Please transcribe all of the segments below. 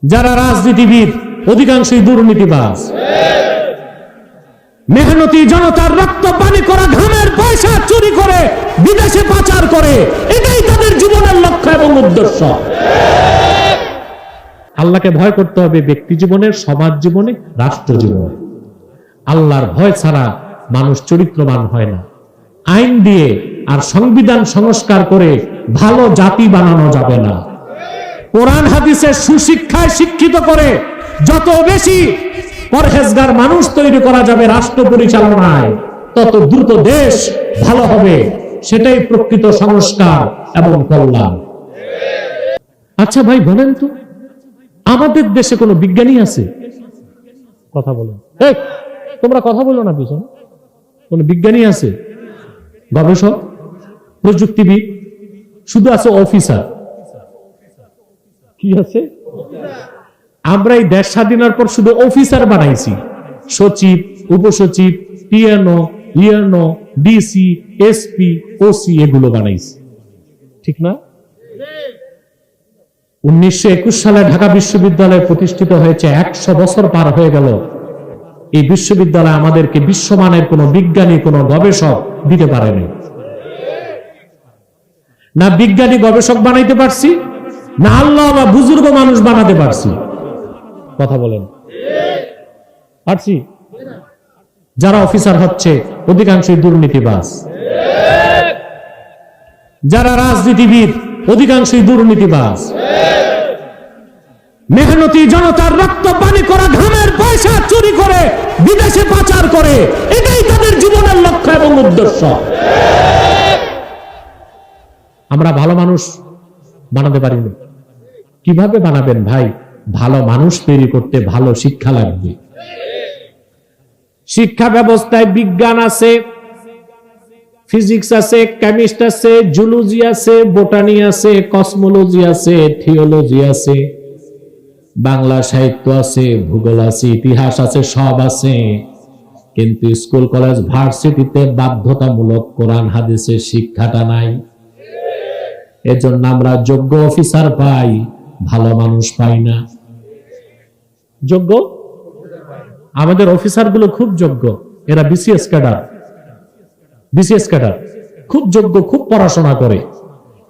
যারা রাজনীতিবিদ অধিকাংশই দুর্নীতিবাজ। মেহনতি জনতার রক্ত পানি করা ঘামের পয়সা চুরি করে বিদেশে পাচার করে, এটাই তাদের জীবনের লক্ষ্য এবং উদ্দেশ্য। আল্লাহকে ভয় করতে হবে ব্যক্তি জীবনে, সমাজ জীবনে, রাষ্ট্র জীবনে। আল্লাহর ভয় ছাড়া মানুষ চরিত্রবান হয় না। আইন দিয়ে আর সংবিধান সংস্কার করে ভালো জাতি বানানো যাবে না। কোরআন হাদিসের সুশিক্ষায় শিক্ষিত করে যত বেশি পরহেজগার মানুষ তৈরি করা যাবে রাষ্ট্র পরিচালনায়, তত দ্রুত দেশ ভালো হবে। সেটাই প্রকৃত সংস্কার এবং কল্যাণ। আচ্ছা ভাই বলেন তো, আমাদের দেশে কোনো বিজ্ঞানী আছে? কথা বলেন, তোমরা কথা বলো না পিছনে। কোন বিজ্ঞানী আছে? গবেষক, প্রযুক্তিবিদ? শুধু আছে অফিসার। কি আছে? আমরা এই দেশ স্বাধীনের পর শুধু অফিসার বানাইছি। সচিব, উপসচিব, পিএনও, ইএনও, ডিসি, এসপি, ওসি এগুলো বানাইছি, ঠিক না? 1921 সালে ঢাকা বিশ্ববিদ্যালয় প্রতিষ্ঠিত হয়েছে, 100 বছর পার হয়ে গেল। এই বিশ্ববিদ্যালয় আমাদেরকে বিশ্বমানের কোন বিজ্ঞানী, কোন গবেষক দিতে পারেনি। না বিজ্ঞানী গবেষক বানাইতে পারছি, না আল্লাহ বা বুজুর্গ মানুষ বানাতে পারছি। কথা বলেন, পারছি? যারা অফিসার হচ্ছে অধিকাংশই দুর্নীতিবাজ। যারা রাজনীতিবিদ অধিকাংশই দুর্নীতিবাজ। মেহনতি জনতার রক্ত পানি করা ঘামের পয়সা চুরি করে বিদেশে পাচার করে, এটাই তাদের জীবনের লক্ষ্য এবং উদ্দেশ্য। আমরা ভালো মানুষ বানাতে পারিনি। কিভাবে বানাবেন ভাই? ভালো মানুষ তৈরি করতে ভালো শিক্ষা লাগবে। শিক্ষা ব্যবস্থায় বিজ্ঞান আছে, ফিজিক্স আছে, কেমিস্ট আছে, জুলজি আছে, বোটানি আছে, কসমোলজি আছে, থিওলজি আছে, বাংলা সাহিত্য আছে, ভূগোল আছে, ইতিহাস আছে, সব আছে। কিন্তু স্কুল, কলেজ, ভার্সিটিতে বাধ্যতামূলক কোরআন হাদিসের শিক্ষাটা নাই। এজন্য আমরা যোগ্য অফিসার পাই, ভালো মানুষ পাই না। যোগ্য আমাদের অফিসার গুলো খুব যোগ্য, এরা বিসিএস ক্যাডার, খুব যোগ্য, খুব পড়াশোনা করে।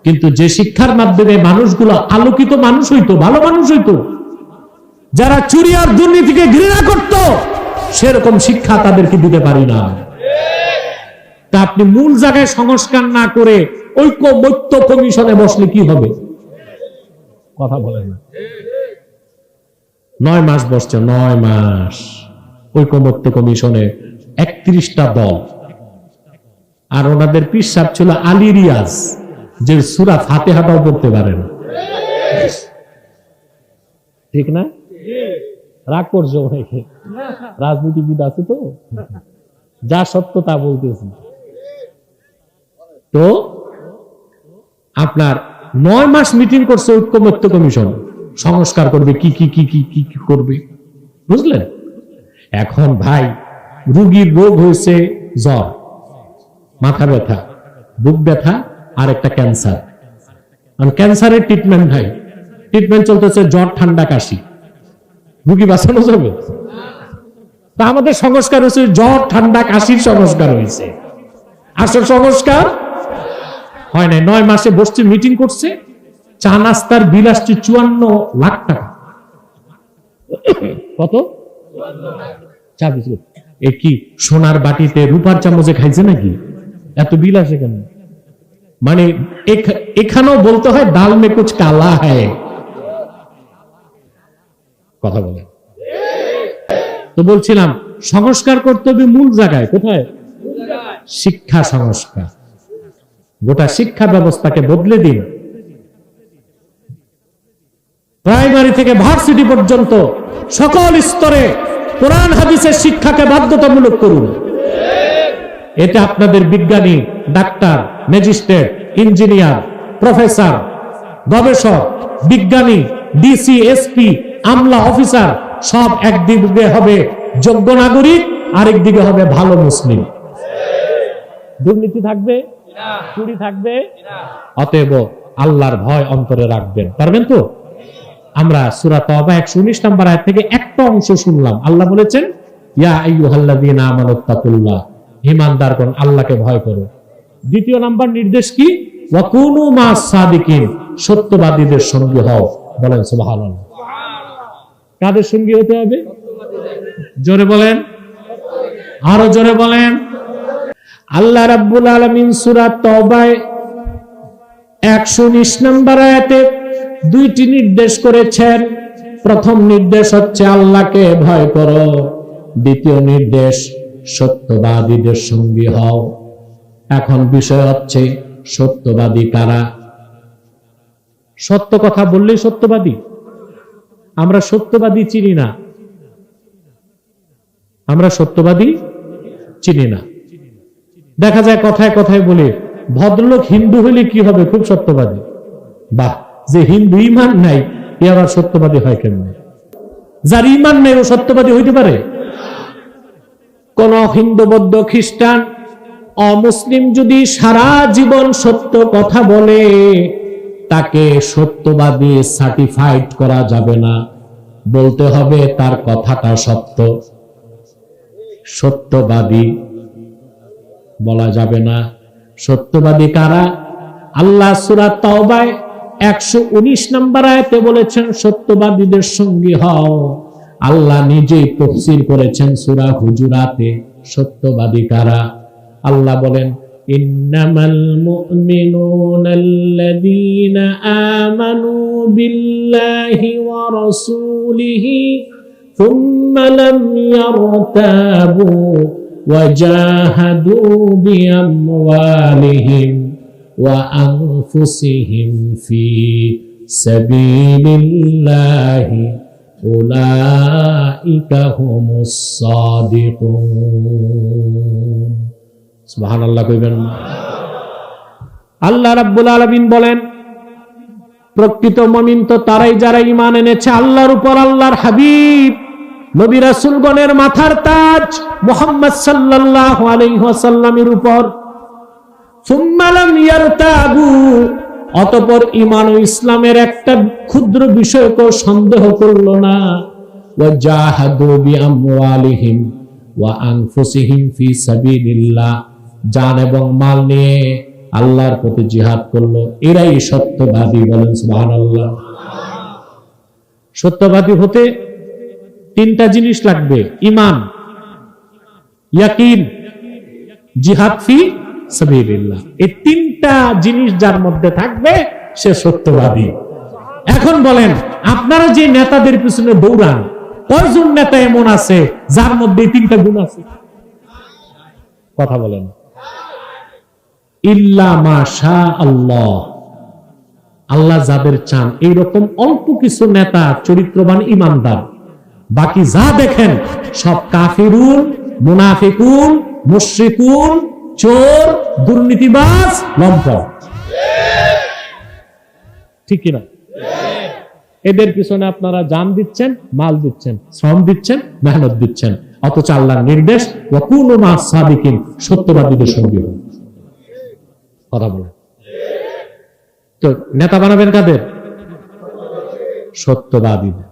কিন্তু যে শিক্ষার মাধ্যমে মানুষগুলো আলোকিত মানুষ হইতো, ভালো মানুষ হইতো, যারা চুরি আর দুর্নীতিকে ঘৃণা করত, সেরকম শিক্ষা তাদেরকে দিতে পারি না। তা আপনি মূল জায়গায় সংস্কার না করে ঐক্যমত্য কমিশনে বসলে কি হবে? কথা বলেন না। 9 মাস বসছে, 9 মাস ঐক্যমত্য কমিশনে, 31টা দল। আর ওনাদের পীর সাহেব ছিল আলী রিয়াজ, যে সূরা ফাতিহাটাও পড়তে পারেন। ঠিক না? রাগ করছে অনেকে, রাজনীতিবিদ আছে তো, যা সত্য তা বলতেছি। তো আপনার 9 মাস মিটিং করছে ঐক্যমত্য কমিশন, সংস্কার করবে, কি কি কি কি কি কি করবে, বুঝলেন? এখন ভাই রোগীর রোগ হয়েছে জ্বর, মাথা ব্যথা, বুক ব্যথা, আর একটা ক্যান্সার। ক্যান্সারের ট্রিটমেন্ট ভাই, ট্রিটমেন্ট চলতেছে জ্বর, ঠান্ডা, কাশি। রোগী বাঁচানো যাবে? তা আমাদের সংস্কার হয়েছে জ্বর, ঠান্ডা, কাশির সংস্কার হয়েছে, আসল সংস্কার হয় নাই। 9 মাসে বসছে, মিটিং করছে, চা নাস্তার বিল আসছে 54 লাখ টাকা। কত? চা বিস্কুট এ কি সোনার বাটিতে রূপার চামচে খাইছে নাকি? এত বিল আসে কেন? মানে এখানেও বলতে হয় দাল মে কুছ কালা হ্যায়। কথা বলে তো বলছিলাম, সংস্কার করতে হবে মূল জায়গায়। কোথায়? শিক্ষা সংস্কার। গোটা শিক্ষা ব্যবস্থাকে বদলে দিন। প্রাইমারি থেকে ভার্সিটি পর্যন্ত সকল স্তরে কোরআন হাদিসের শিক্ষাকে বাধ্যতামূলক করুন। এতে আপনাদের বিজ্ঞানী, ডাক্তার, ম্যাজিস্ট্রেট, ইঞ্জিনিয়ার, প্রফেসর, গবেষক, বিজ্ঞানী, ডিসি, এসপি, আমলা, অফিসার সব একদিকে হবে যোগ্য নাগরিক, আরেক দিকে হবে ভালো মুসলিম। দুর্নীতি থাকবে, চুরি থাকবে। অতএব আল্লাহর ভয় অন্তরে রাখবেন। পারবেন তো? আমরা সূরা তাওবা 119 নম্বর আয়াত থেকে একটা অংশ শুনলাম। আল্লাহ বলেছেন, ইয়া আইয়ুহাল্লাযীনা আমানুত্তাকুল্লাহ, ঈমানদারগণ আল্লাহকে ভয় করো। দ্বিতীয় নাম্বার নির্দেশ কি? ওয়া কুনু মাস সাদিকিন, সত্যবাদীদের সঙ্গী হও। বলেন সুবহানাল্লাহ। কাদের সঙ্গী হতে হবে? জোরে বলেন, আরো জোরে বলেন। আল্লাহ রাব্বুল আলামিন সূরা তাওবায় 119 নম্বর আয়াতে দুইটি নির্দেশ করেছেন। প্রথম নির্দেশ হচ্ছে আল্লাহকে ভয় করো, দ্বিতীয় নির্দেশ সত্যবাদীদের সঙ্গী হও। এখন বিষয় হচ্ছে সত্যবাদী কারা? সত্য কথা বললেই সত্যবাদী? আমরা সত্যবাদী চিনি না, আমরা সত্যবাদী চিনি না। দেখা যায় কথায় কথায় বলে, ভদ্রলোক হিন্দু হলে কি হবে, খুব সত্যবাদী। বাহ, যে হিন্দু ইমান নাই এ আবার সত্যবাদী হয় কেমনে? যার ইমান নেই ও সত্যবাদী হইতে পারে? কোন হিন্দু, বৌদ্ধ, খ্রিস্টান, অমুসলিম যদি সারা জীবন সত্য কথা বলে, তাকে সত্যবাদী সার্টিফাইড করা যাবে না। বলতে হবে তার কথাটা সত্য, সত্যবাদী বলা যাবে না। সত্যবাদী কারা? আল্লাহ সূরা তাওবায় 119 নম্বর আয়াতে বলেছেন সত্যবাদীদের সঙ্গী হও। আল্লাহ নিজেই তাফসীর করেছেন সূরা হুজুরাতে সত্যবাদী কারা। আল্লাহ বলেন, ইন্নামাল মুমিনুনাল্লাযীনা আমানু বিল্লাহি ওয়া রাসূলিহি সুম্মা লাম ইয়ারতাবু ওয়া জাহাদু বিআমওয়ালিহিম ওয়া আনফুসিহিম ফি সাবিলিল্লাহি উলাইকা হুমুস সাদিকুন। সুবহানাল্লাহ কইবেন না? আল্লাহ রাব্বুল আলামিন বলেন, প্রকৃত মুমিন তো তারাই যারা ঈমান এনেছে আল্লাহর উপর, আল্লাহর হাবিব নবী রাসূলগণের মাথার তাজ মুহাম্মদ সাল্লাল্লাহু আলাইহি ওয়াসাল্লামের উপর। সুম্মা লাম ইয়ারতাবু, অতঃপর ঈমান ও ইসলামের একটা ক্ষুদ্র বিষয়কেও সন্দেহ করল না। ওয়া জাহাদু বিআমওয়ালিহিম ওয়া আনফুসিহিম ফি সাবিলিল্লাহ, জান এবং মাল নিয়ে আল্লাহর পথে জিহাদ করলো, এরাই সত্যবাদী। বলেন সুবহানাল্লাহ। সত্যবাদী হতে তিনটা জিনিস লাগবে: ঈমান, ইয়াকিন, জিহাদ ফি সাবিলিল্লাহ। এই তিনটা জিনিস যার মধ্যে থাকবে সে সত্যবাদী। এখন বলেন, আপনারা যে নেতাদের পিছনে দৌড়ান, কয়জন নেতা এমন আছে যার মধ্যে এই তিনটা গুণ আছে? কথা বলেন। ইল্লা মাশা আল্লাহ, আল্লাহ যাদের চান এইরকম অল্প কিছু নেতা চরিত্রবান, ঈমানদার। বাকি যা দেখেন সব কাফিরুন, মুনাফিকুন, মুশরিকুন, চোর, দুর্নীতিবাজ, লম্পট। ঠিক কিনা? এদের পিছনে আপনারা জান দিচ্ছেন, মাল দিচ্ছেন, শ্রম দিচ্ছেন, মেহনত দিচ্ছেন, অথচ আল্লাহর নির্দেশ ওয়া কুনু মাস সাদিকিন, সত্যবাদীদের সঙ্গী হন। কথা বলেন। তো নেতা বানাবেন কাদের? সত্যবাদীদের।